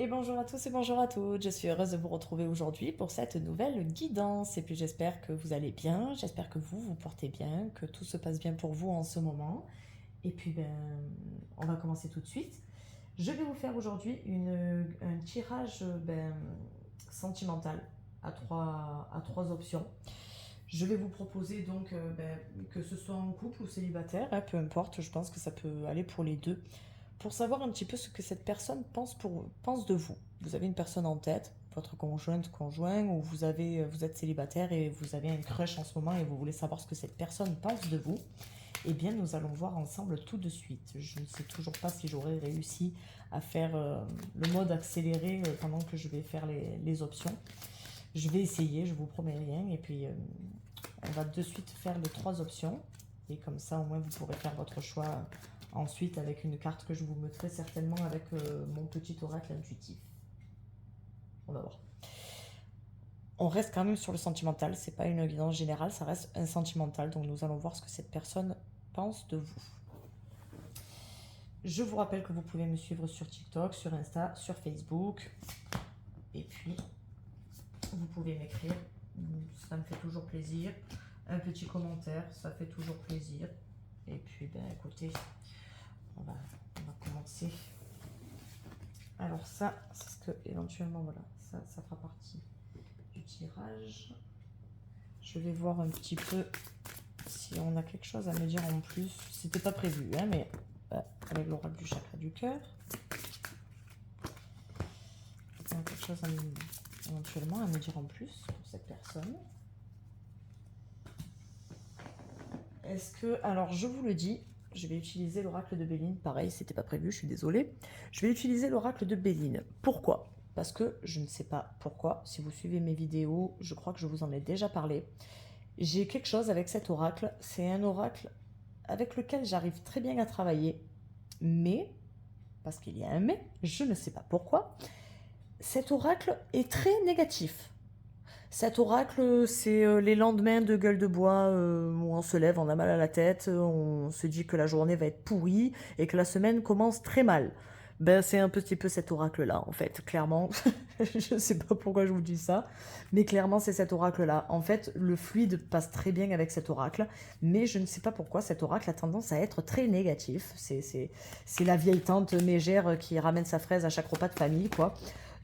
Et bonjour à tous et bonjour à toutes. Je suis heureuse de vous retrouver aujourd'hui pour cette nouvelle guidance. Et puis j'espère que vous allez bien, j'espère que vous vous portez bien, que tout se passe bien pour vous en ce moment. Et puis on va commencer tout de suite. Je vais vous faire aujourd'hui un tirage sentimental à trois options. Je vais vous proposer donc que ce soit en couple ou célibataire, hein, peu importe, je pense que ça peut aller pour les deux pour savoir un petit peu ce que cette personne pense de vous. Vous avez une personne en tête, votre conjointe, conjoint, ou vous êtes célibataire et vous avez un crush en ce moment et vous voulez savoir ce que cette personne pense de vous. Eh bien, nous allons voir ensemble tout de suite. Je ne sais toujours pas si j'aurai réussi à faire le mode accéléré pendant que je vais faire les options. Je vais essayer, je vous promets rien. Et puis, on va de suite faire les trois options. Et comme ça, au moins, vous pourrez faire votre choix ensuite avec une carte que je vous mettrai certainement avec mon petit oracle intuitif. On va voir. On reste quand même sur le sentimental, c'est pas une guidance générale, ça reste un sentimental. Donc nous allons voir ce que cette personne pense de vous. Je vous rappelle que vous pouvez me suivre sur TikTok, sur Insta, sur Facebook. Et puis, vous pouvez m'écrire, ça me fait toujours plaisir. Un petit commentaire, ça fait toujours plaisir. Et puis, écoutez, on va commencer. Alors ça, c'est ce que éventuellement, voilà, ça fera partie du tirage. Je vais voir un petit peu si on a quelque chose à me dire en plus. C'était pas prévu, hein, mais avec l'oracle du chakra du cœur. Il y a quelque chose éventuellement à me dire en plus pour cette personne. Est-ce que, alors je vous le dis, je vais utiliser l'oracle de Béline. Pareil, c'était pas prévu, je suis désolée. Je vais utiliser l'oracle de Béline. Pourquoi? Parce que je ne sais pas pourquoi. Si vous suivez mes vidéos, je crois que je vous en ai déjà parlé. J'ai quelque chose avec cet oracle. C'est un oracle avec lequel j'arrive très bien à travailler. Mais, parce qu'il y a un mais, je ne sais pas pourquoi, cet oracle est très négatif. Cet oracle, c'est les lendemains de gueule de bois où on se lève, on a mal à la tête, on se dit que la journée va être pourrie et que la semaine commence très mal. Ben, c'est un petit peu cet oracle-là, en fait, clairement. Je ne sais pas pourquoi je vous dis ça, mais clairement, c'est cet oracle-là. En fait, le fluide passe très bien avec cet oracle, mais je ne sais pas pourquoi cet oracle a tendance à être très négatif. C'est la vieille tante mégère qui ramène sa fraise à chaque repas de famille, quoi.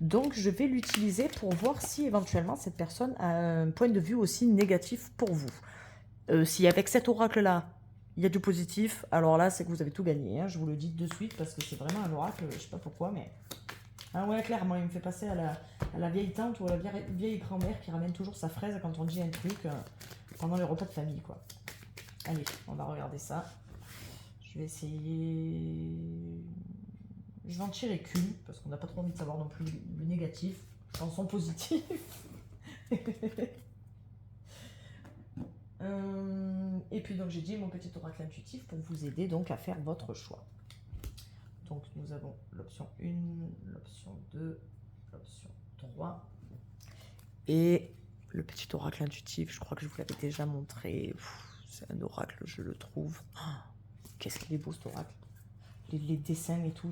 Donc je vais l'utiliser pour voir si éventuellement cette personne a un point de vue aussi négatif pour vous. Si avec cet oracle-là, il y a du positif, alors là c'est que vous avez tout gagné. Hein. Je vous le dis de suite parce que c'est vraiment un oracle, je sais pas pourquoi, mais... Ah ouais, clairement, il me fait passer à la vieille tante ou à la vieille grand-mère qui ramène toujours sa fraise quand on dit un truc pendant les repas de famille, quoi. Allez, on va regarder ça. Je vais essayer... Je vais en tirer qu'une, parce qu'on n'a pas trop envie de savoir non plus le négatif. Chanson positive. Et puis donc j'ai dit mon petit oracle intuitif pour vous aider donc à faire votre choix. Donc nous avons l'option 1, l'option 2, l'option 3. Et le petit oracle intuitif, je crois que je vous l'avais déjà montré. C'est un oracle, je le trouve. Qu'est-ce qu'il est beau cet oracle. Les dessins et tout,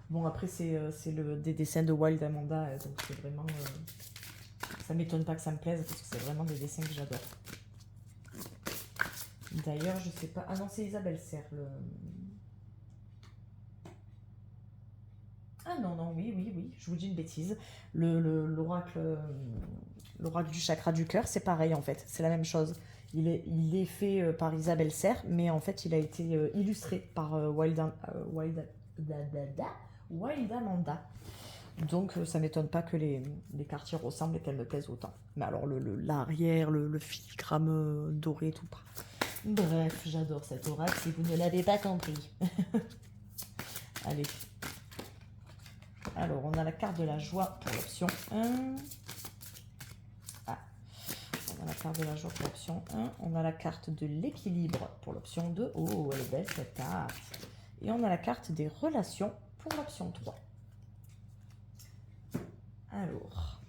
Bon, après, c'est des dessins de Wild Amanda, donc c'est vraiment... ça m'étonne pas que ça me plaise, parce que c'est vraiment des dessins que j'adore. D'ailleurs, je sais pas... Ah non, c'est Isabelle Serre, Ah non, non, oui, je vous dis une bêtise. L'oracle du chakra du cœur, c'est pareil, en fait. C'est la même chose. Il est fait par Isabelle Serre, mais en fait, il a été illustré par Wild Amanda. Donc ça m'étonne pas que les quartiers ressemblent et qu'elles me plaisent autant. Mais alors l'arrière, le filigrane doré, tout. Bref, j'adore cet oracle si vous ne l'avez pas compris. Allez. Alors, on a la carte de la joie pour l'option 1. Ah, on a la carte de la joie pour l'option 1. On a la carte de l'équilibre pour l'option 2. Oh, elle est belle cette carte. Et on a la carte des relations pour l'option 3. Alors,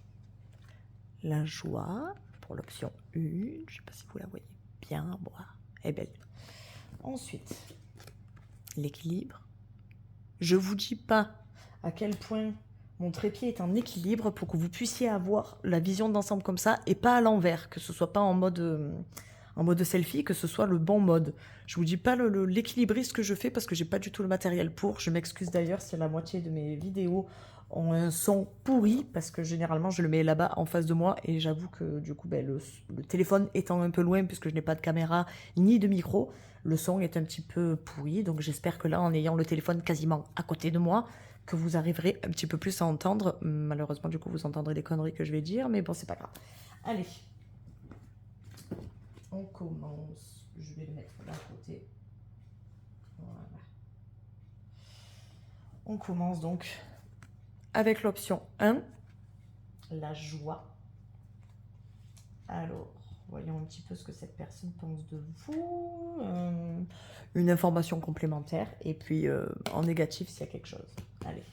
la joie pour l'option 1. Je ne sais pas si vous la voyez bien. Bon, elle est belle. Ensuite, l'équilibre. Je vous dis pas à quel point Mon trépied est en équilibre pour que vous puissiez avoir la vision d'ensemble comme ça et pas à l'envers, que ce soit pas en mode selfie, que ce soit le bon mode. Je vous dis pas l'équilibriste que je fais parce que j'ai pas du tout le matériel pour. Je m'excuse d'ailleurs si la moitié de mes vidéos ont un son pourri parce que généralement je le mets là-bas en face de moi et j'avoue que du coup ben, le téléphone étant un peu loin puisque je n'ai pas de caméra ni de micro, le son est un petit peu pourri. Donc j'espère que là, en ayant le téléphone quasiment à côté de moi, que vous arriverez un petit peu plus à entendre. Malheureusement, du coup, vous entendrez les conneries que je vais dire, mais bon, c'est pas grave. Allez, on commence. Je vais le mettre d'un côté. Voilà. On commence donc avec l'option 1, la joie. Alors, voyons un petit peu ce que cette personne pense de vous. Une information complémentaire. Et puis, en négatif, s'il y a quelque chose. Allez.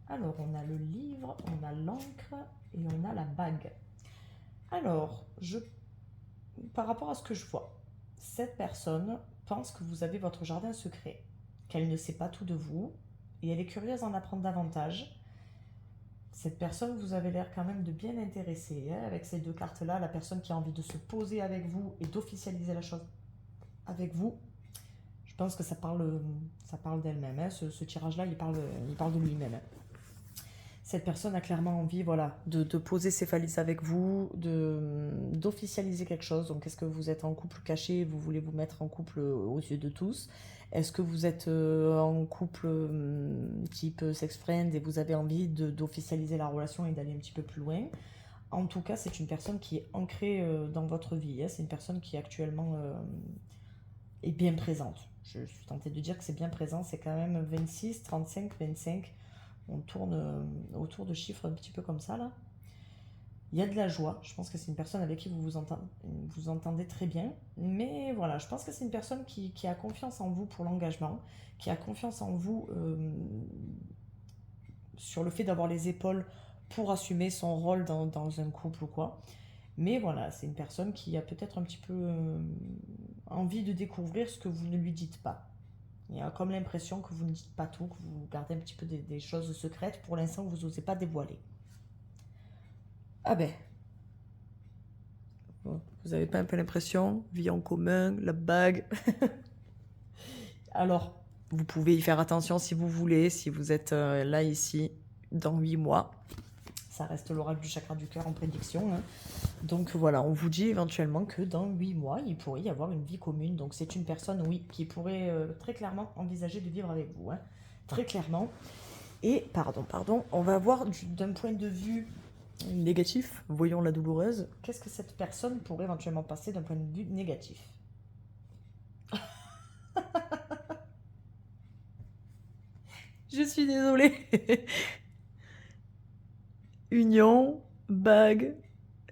Alors, on a le livre, on a l'encre et on a la bague. Alors, par rapport à ce que je vois, cette personne pense que vous avez votre jardin secret, qu'elle ne sait pas tout de vous et elle est curieuse d'en apprendre davantage. Cette personne, vous avez l'air quand même de bien intéresser. Hein, avec ces deux cartes-là, la personne qui a envie de se poser avec vous et d'officialiser la chose avec vous, je pense que ça parle d'elle-même. Hein. Ce tirage-là, il parle de lui-même. Hein. Cette personne a clairement envie, voilà, de poser ses valises avec vous, d'officialiser quelque chose. Donc, est-ce que vous êtes en couple caché, vous voulez vous mettre en couple aux yeux de tous? Est-ce que vous êtes en couple type sex friend et vous avez envie d'officialiser la relation et d'aller un petit peu plus loin? En tout cas, c'est une personne qui est ancrée dans votre vie. Hein. C'est une personne qui actuellement est bien présente. Je suis tentée de dire que c'est bien présent. C'est quand même 26, 35, 25. On tourne autour de chiffres un petit peu comme ça, là. Il y a de la joie. Je pense que c'est une personne avec qui vous entendez très bien. Mais voilà, je pense que c'est une personne qui a confiance en vous pour l'engagement, qui a confiance en vous sur le fait d'avoir les épaules pour assumer son rôle dans un couple ou quoi. Mais voilà, c'est une personne qui a peut-être un petit peu envie de découvrir ce que vous ne lui dites pas. Il y a comme l'impression que vous ne dites pas tout, que vous gardez un petit peu des choses secrètes pour l'instant que vous n'osez pas dévoiler. Ah ben, bon, vous n'avez pas un peu l'impression? Vie en commun, la bague. Alors, vous pouvez y faire attention si vous voulez, si vous êtes là, ici, dans 8 mois. Ça reste l'oracle du chakra du cœur en prédiction. Hein. Donc voilà, on vous dit éventuellement que dans 8 mois, il pourrait y avoir une vie commune. Donc c'est une personne, oui, qui pourrait très clairement envisager de vivre avec vous. Hein. Très clairement. Et, pardon, on va voir d'un point de vue négatif, voyons la douloureuse, qu'est-ce que cette personne pourrait éventuellement passer d'un point de vue négatif? Je suis désolée. Union, bague.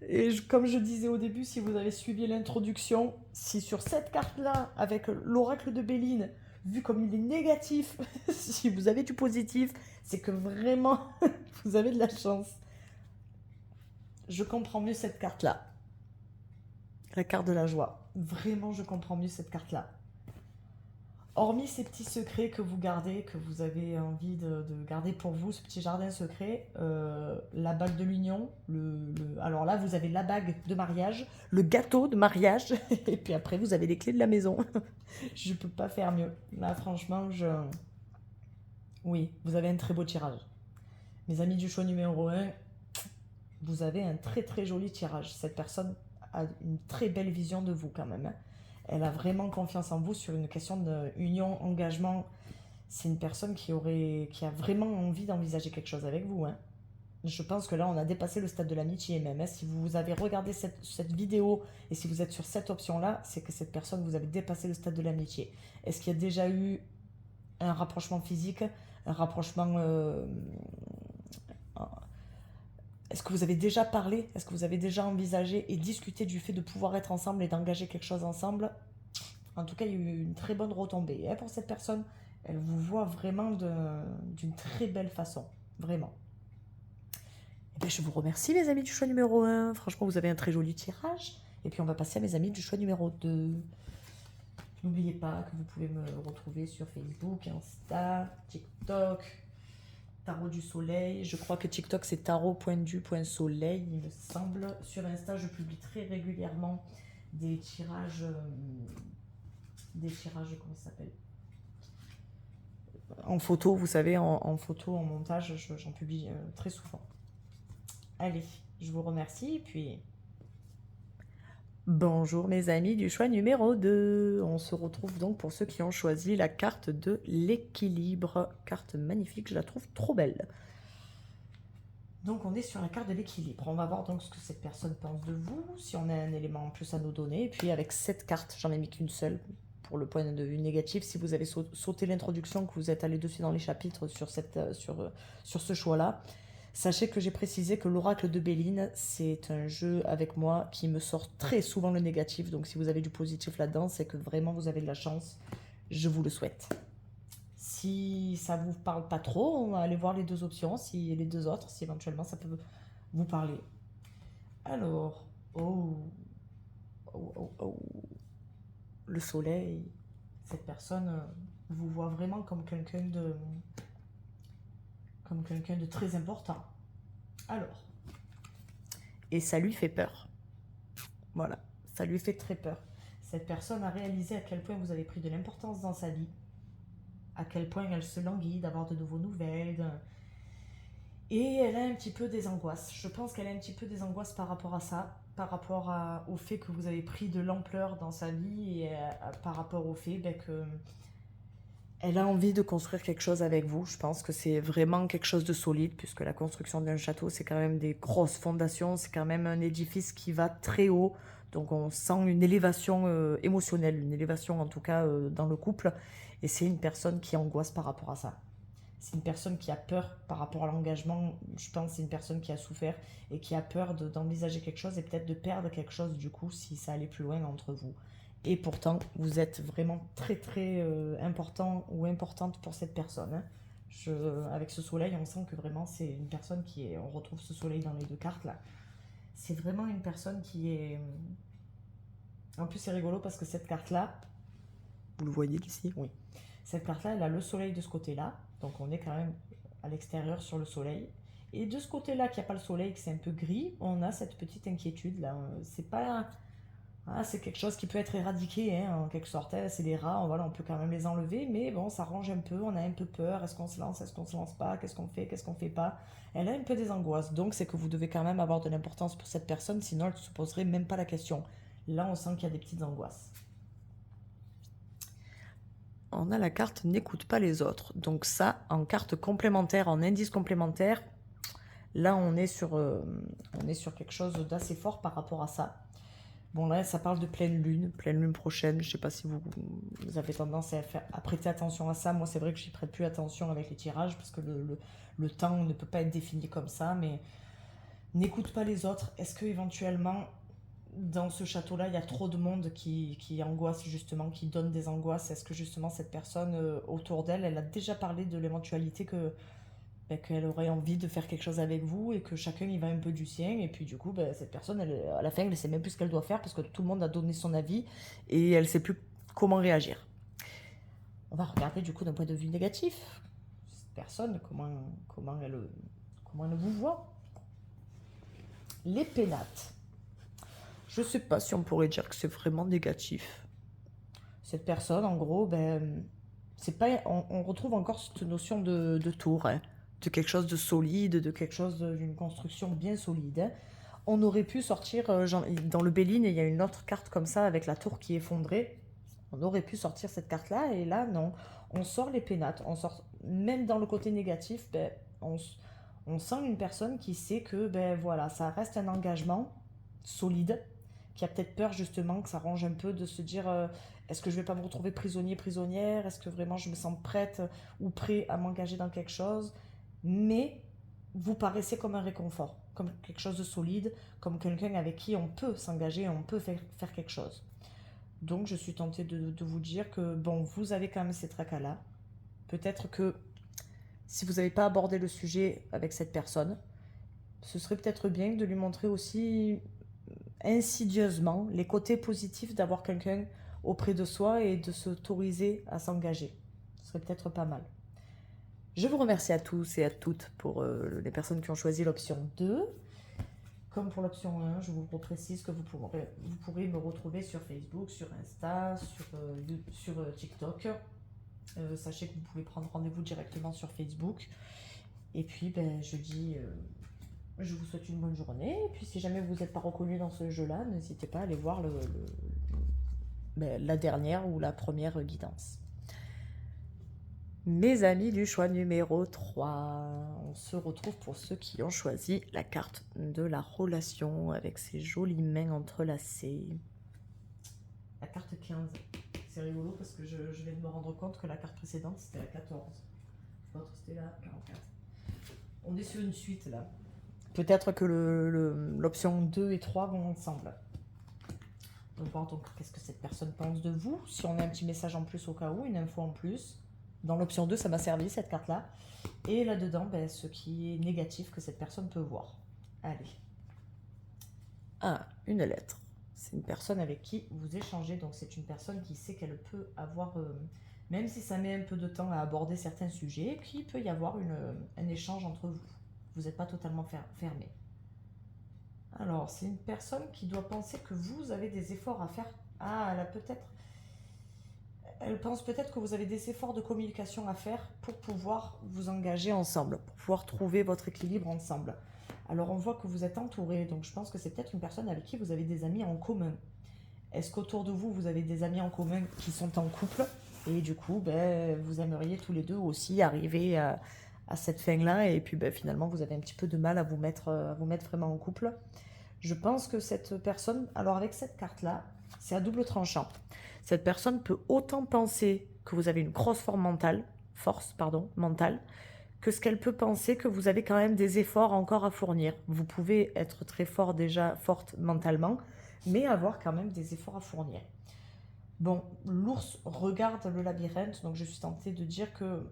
Et comme je disais au début, si vous avez suivi l'introduction, si sur cette carte-là, avec l'oracle de Béline, vu comme il est négatif, si vous avez du positif, c'est que vraiment, vous avez de la chance. Je comprends mieux cette carte-là. La carte de la joie. Vraiment, je comprends mieux cette carte-là. Hormis ces petits secrets que vous gardez, que vous avez envie de garder pour vous, ce petit jardin secret, la bague de l'union, alors là, vous avez la bague de mariage, le gâteau de mariage, et puis après, vous avez les clés de la maison. Je peux pas faire mieux. Là, franchement, oui, vous avez un très beau tirage. Mes amis du choix numéro 1, vous avez un très très joli tirage. Cette personne a une très belle vision de vous quand même. Hein. Elle a vraiment confiance en vous sur une question d'union, engagement. C'est une personne qui a vraiment envie d'envisager quelque chose avec vous. Hein. Je pense que là, on a dépassé le stade de l'amitié même. Hein. Si vous avez regardé cette vidéo et si vous êtes sur cette option-là, c'est que cette personne, vous avez dépassé le stade de l'amitié. Est-ce qu'il y a déjà eu un rapprochement physique, un rapprochement... Est-ce que vous avez déjà parlé? Est-ce que vous avez déjà envisagé et discuté du fait de pouvoir être ensemble et d'engager quelque chose ensemble? En tout cas, il y a eu une très bonne retombée. Et pour cette personne, elle vous voit vraiment d'une très belle façon. Vraiment. Et bien, je vous remercie, mes amis du choix numéro 1. Franchement, vous avez un très joli tirage. Et puis, on va passer à mes amis du choix numéro 2. N'oubliez pas que vous pouvez me retrouver sur Facebook, Insta, TikTok, tarot du soleil. Je crois que TikTok, c'est tarot.du.soleil, il me semble. Sur Insta, je publie très régulièrement des tirages, comment ça s'appelle? En photo, vous savez, en photo, en montage, j'en publie très souvent. Allez, je vous remercie, et puis... Bonjour mes amis du choix numéro 2. On se retrouve donc pour ceux qui ont choisi la carte de l'équilibre. Carte magnifique, je la trouve trop belle. Donc on est sur la carte de l'équilibre. On va voir donc ce que cette personne pense de vous, si on a un élément en plus à nous donner. Et puis avec cette carte, j'en ai mis qu'une seule pour le point de vue négatif. Si vous avez sauté l'introduction, que vous êtes allé dessus dans les chapitres sur ce choix-là, sachez que j'ai précisé que l'oracle de Béline, c'est un jeu avec moi qui me sort très souvent le négatif. Donc si vous avez du positif là-dedans, c'est que vraiment vous avez de la chance. Je vous le souhaite. Si ça vous parle pas trop, on va aller voir les deux options, si les deux autres, si éventuellement ça peut vous parler. Alors, le soleil, cette personne vous voit vraiment comme quelqu'un de très important. Alors, et ça lui fait peur. Voilà, ça lui fait très peur. Cette personne a réalisé à quel point vous avez pris de l'importance dans sa vie, à quel point elle se languit d'avoir de nouveaux nouvelles. Et elle a un petit peu des angoisses. Je pense qu'elle a un petit peu des angoisses par rapport à ça, par rapport au fait que vous avez pris de l'ampleur dans sa vie et par rapport au fait que elle a envie de construire quelque chose avec vous. Je pense que c'est vraiment quelque chose de solide, puisque la construction d'un château, c'est quand même des grosses fondations, c'est quand même un édifice qui va très haut. Donc on sent une élévation émotionnelle, une élévation en tout cas dans le couple. Et c'est une personne qui angoisse par rapport à ça. C'est une personne qui a peur par rapport à l'engagement. Je pense que c'est une personne qui a souffert et qui a peur d'envisager quelque chose et peut-être de perdre quelque chose du coup si ça allait plus loin entre vous. Et pourtant, vous êtes vraiment très très important ou importante pour cette personne. Hein. Avec ce soleil, on sent que vraiment c'est une personne qui est... On retrouve ce soleil dans les deux cartes là. C'est vraiment une personne qui est... En plus, c'est rigolo parce que cette carte-là, vous le voyez ici? Oui. Cette carte-là, elle a le soleil de ce côté-là. Donc on est quand même à l'extérieur sur le soleil. Et de ce côté-là, qui n'y a pas le soleil, que c'est un peu gris, on a cette petite inquiétude là. C'est pas... Ah, c'est quelque chose qui peut être éradiqué, hein, en quelque sorte. Hein. C'est des rats, voilà, on peut quand même les enlever, mais bon, ça range un peu, on a un peu peur. Est-ce qu'on se lance, est-ce qu'on se lance pas? Qu'est-ce qu'on fait pas? Elle a un peu des angoisses, donc c'est que vous devez quand même avoir de l'importance pour cette personne, sinon elle ne se poserait même pas la question. Là, on sent qu'il y a des petites angoisses. On a la carte n'écoute pas les autres. Donc ça, en carte complémentaire, en indice complémentaire, là, on est sur quelque chose d'assez fort par rapport à ça. Bon, là, ça parle de pleine lune prochaine. Je ne sais pas si vous avez tendance à prêter attention à ça. Moi, c'est vrai que j'y prête plus attention avec les tirages parce que le temps ne peut pas être défini comme ça. Mais n'écoute pas les autres. Est-ce que éventuellement, dans ce château-là, il y a trop de monde qui angoisse justement, qui donne des angoisses? Est-ce que justement cette personne autour d'elle, elle a déjà parlé de l'éventualité qu'elle aurait envie de faire quelque chose avec vous et que chacun y va un peu du sien et puis du coup cette personne à la fin elle ne sait même plus ce qu'elle doit faire parce que tout le monde a donné son avis et elle ne sait plus comment réagir. On va regarder du coup d'un point de vue négatif cette personne, comment elle vous voit. Les pénates, je sais pas si on pourrait dire que c'est vraiment négatif. Cette personne en gros c'est pas, on retrouve encore cette notion de tour, hein, de quelque chose de solide, de quelque chose d'une construction bien solide. Hein. On aurait pu sortir, dans le Béline, il y a une autre carte comme ça avec la tour qui est effondrée. On aurait pu sortir cette carte-là et là, non. On sort les pénates, on sort, même dans le côté négatif, on sent une personne qui sait que voilà, ça reste un engagement solide, qui a peut-être peur justement que ça range un peu de se dire est-ce que je vais pas me retrouver prisonnier, prisonnière? Est-ce que vraiment je me sens prête ou prêt à m'engager dans quelque chose? Mais vous paraissez comme un réconfort, comme quelque chose de solide, comme quelqu'un avec qui on peut s'engager, on peut faire quelque chose. Donc je suis tentée de vous dire que bon, vous avez quand même ces tracas-là. Peut-être que si vous n'avez pas abordé le sujet avec cette personne, ce serait peut-être bien de lui montrer aussi insidieusement les côtés positifs d'avoir quelqu'un auprès de soi et de s'autoriser à s'engager. Ce serait peut-être pas mal. Je vous remercie à tous et à toutes pour les personnes qui ont choisi l'option 2. Comme pour l'option 1, je vous précise que vous pourrez me retrouver sur Facebook, sur Insta, sur TikTok. Sachez que vous pouvez prendre rendez-vous directement sur Facebook. Et puis, je vous souhaite une bonne journée. Et puis, si jamais vous n'êtes pas reconnu dans ce jeu-là, n'hésitez pas à aller voir la dernière ou la première guidance. Mes amis du choix numéro 3, on se retrouve pour ceux qui ont choisi la carte de la relation avec ses jolies mains entrelacées. La carte 15. C'est rigolo parce que je viens de me rendre compte que la carte précédente c'était la 14. L'autre c'était la 44. On est sur une suite là. Peut-être que l'option 2 et 3 vont ensemble. On va voir donc qu'est-ce que cette personne pense de vous. Si on a un petit message en plus au cas où, une info en plus. Dans l'option 2, ça m'a servi cette carte-là. Et là-dedans, ce qui est négatif que cette personne peut voir. Allez. 1. Une lettre. C'est une personne avec qui vous échangez. Donc c'est une personne qui sait qu'elle peut avoir, même si ça met un peu de temps à aborder certains sujets, qu'il peut y avoir un échange entre vous. Vous n'êtes pas totalement fermé. Alors, c'est une personne qui doit penser que vous avez des efforts à faire. Ah, elle pense peut-être que vous avez des efforts de communication à faire pour pouvoir vous engager ensemble, pour pouvoir trouver votre équilibre ensemble. Alors, on voit que vous êtes entouré, donc je pense que c'est peut-être une personne avec qui vous avez des amis en commun. Est-ce qu'autour de vous, vous avez des amis en commun qui sont en couple? Et du coup, vous aimeriez tous les deux aussi arriver à cette fin-là, et puis finalement, vous avez un petit peu de mal à vous mettre vraiment en couple. Je pense que cette personne, alors avec cette carte-là, c'est à double tranchant. Cette personne peut autant penser que vous avez une grosse force mentale, que ce qu'elle peut penser que vous avez quand même des efforts encore à fournir. Vous pouvez être très fort déjà, forte mentalement, mais avoir quand même des efforts à fournir. Bon, l'ours regarde le labyrinthe, donc je suis tentée de dire que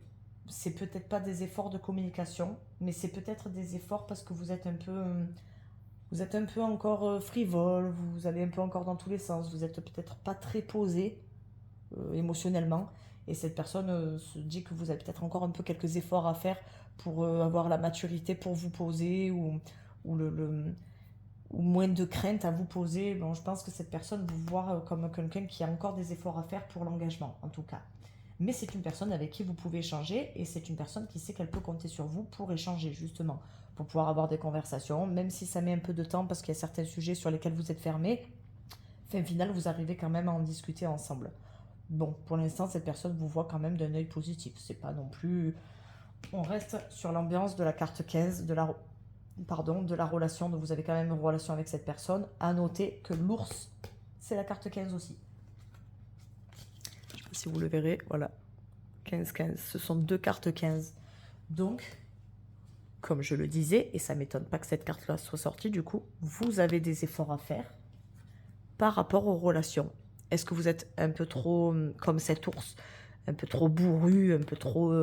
c'est peut-être pas des efforts de communication, mais c'est peut-être des efforts parce que vous êtes un peu encore frivole, vous allez un peu encore dans tous les sens, vous n'êtes peut-être pas très posé émotionnellement, et cette personne se dit que vous avez peut-être encore un peu quelques efforts à faire pour avoir la maturité pour vous poser, ou moins de crainte à vous poser. Bon, je pense que cette personne vous voit comme quelqu'un qui a encore des efforts à faire pour l'engagement, en tout cas. Mais c'est une personne avec qui vous pouvez échanger, et c'est une personne qui sait qu'elle peut compter sur vous pour échanger, justement, pour pouvoir avoir des conversations, même si ça met un peu de temps parce qu'il y a certains sujets sur lesquels vous êtes fermé. Fin finale, vous arrivez quand même à en discuter ensemble. Bon, pour l'instant, cette personne vous voit quand même d'un œil positif. C'est pas non plus... On reste sur l'ambiance de la carte 15, de la relation. Donc vous avez quand même une relation avec cette personne. À noter que l'ours, c'est la carte 15 aussi. Je ne sais pas si vous le verrez, voilà. 15-15, ce sont deux cartes 15. Donc, comme je le disais, et ça ne m'étonne pas que cette carte-là soit sortie, du coup, vous avez des efforts à faire par rapport aux relations. Est-ce que vous êtes un peu trop, comme cet ours, un peu trop bourru, un peu trop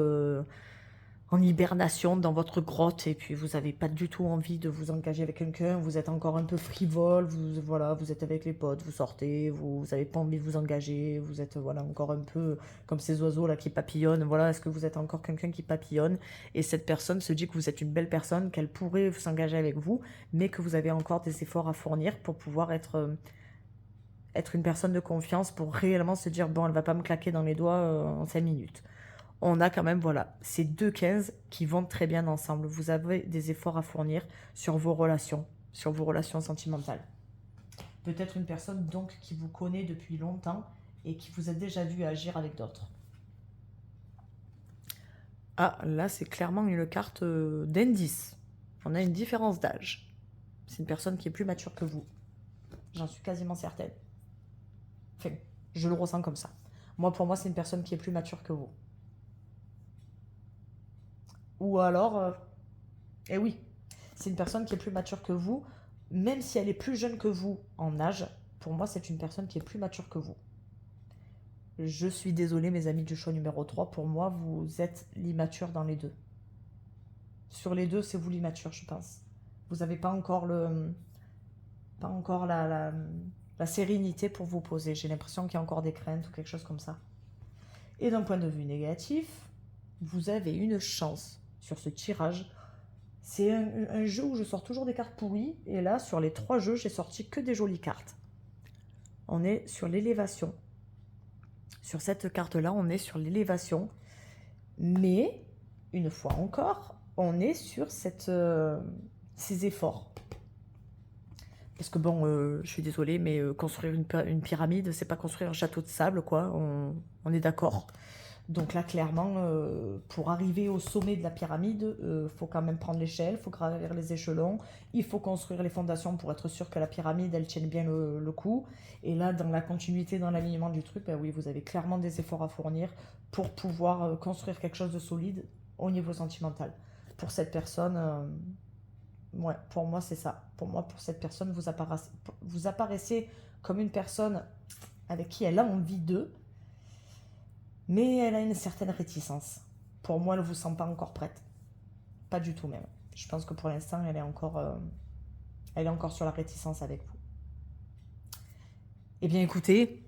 en hibernation dans votre grotte, et puis vous n'avez pas du tout envie de vous engager avec quelqu'un, vous êtes encore un peu frivole, vous êtes avec les potes, vous sortez, vous n'avez pas envie de vous engager, vous êtes encore un peu comme ces oiseaux là qui papillonnent, est-ce que vous êtes encore quelqu'un qui papillonne, et cette personne se dit que vous êtes une belle personne, qu'elle pourrait s'engager avec vous, mais que vous avez encore des efforts à fournir pour pouvoir être une personne de confiance, pour réellement se dire, bon, elle va pas me claquer dans les doigts en 5 minutes. On a quand même, ces deux 15 qui vont très bien ensemble. Vous avez des efforts à fournir sur vos relations sentimentales. Peut-être une personne donc qui vous connaît depuis longtemps et qui vous a déjà vu agir avec d'autres. Ah, là, c'est clairement une carte d'indice. On a une différence d'âge. C'est une personne qui est plus mature que vous. J'en suis quasiment certaine. Enfin, je le ressens comme ça. Pour moi, c'est une personne qui est plus mature que vous. Ou alors, eh oui, c'est une personne qui est plus mature que vous, même si elle est plus jeune que vous en âge. Pour moi, c'est une personne qui est plus mature que vous. Je suis désolée, mes amis du choix numéro 3, pour moi, vous êtes l'immature dans les deux. Sur les deux, c'est vous l'immature, je pense. Vous n'avez pas encore la sérénité pour vous poser. J'ai l'impression qu'il y a encore des craintes ou quelque chose comme ça. Et d'un point de vue négatif, vous avez une chance sur ce tirage. C'est un jeu où je sors toujours des cartes pourries. Et là, sur les 3 jeux, j'ai sorti que des jolies cartes. On est sur l'élévation. Sur cette carte-là, on est sur l'élévation. Mais, une fois encore, on est sur ces efforts. Parce que bon, je suis désolée, mais construire une pyramide, c'est pas construire un château de sable, quoi. On est d'accord. Donc là, clairement, pour arriver au sommet de la pyramide, faut quand même prendre l'échelle, faut gravir les échelons, il faut construire les fondations pour être sûr que la pyramide, elle tienne bien le coup. Et là, dans la continuité, dans l'alignement du truc, ben oui, vous avez clairement des efforts à fournir pour pouvoir construire quelque chose de solide au niveau sentimental. Pour cette personne, ouais, pour moi, c'est ça. Pour moi, pour cette personne, vous apparaissez comme une personne avec qui elle a envie d'eux, mais elle a une certaine réticence. Pour moi, elle ne vous sent pas encore prête. Pas du tout même. Je pense que pour l'instant, elle est encore sur la réticence avec vous. Eh bien écoutez,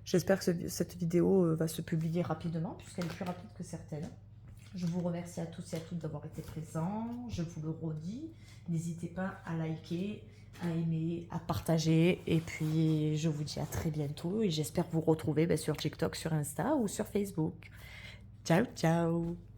j'espère que cette vidéo va se publier rapidement, puisqu'elle est plus rapide que certaines. Je vous remercie à tous et à toutes d'avoir été présents. Je vous le redis, n'hésitez pas à liker, à aimer, à partager. Et puis, je vous dis à très bientôt. Et j'espère vous retrouver sur TikTok, sur Insta ou sur Facebook. Ciao, ciao!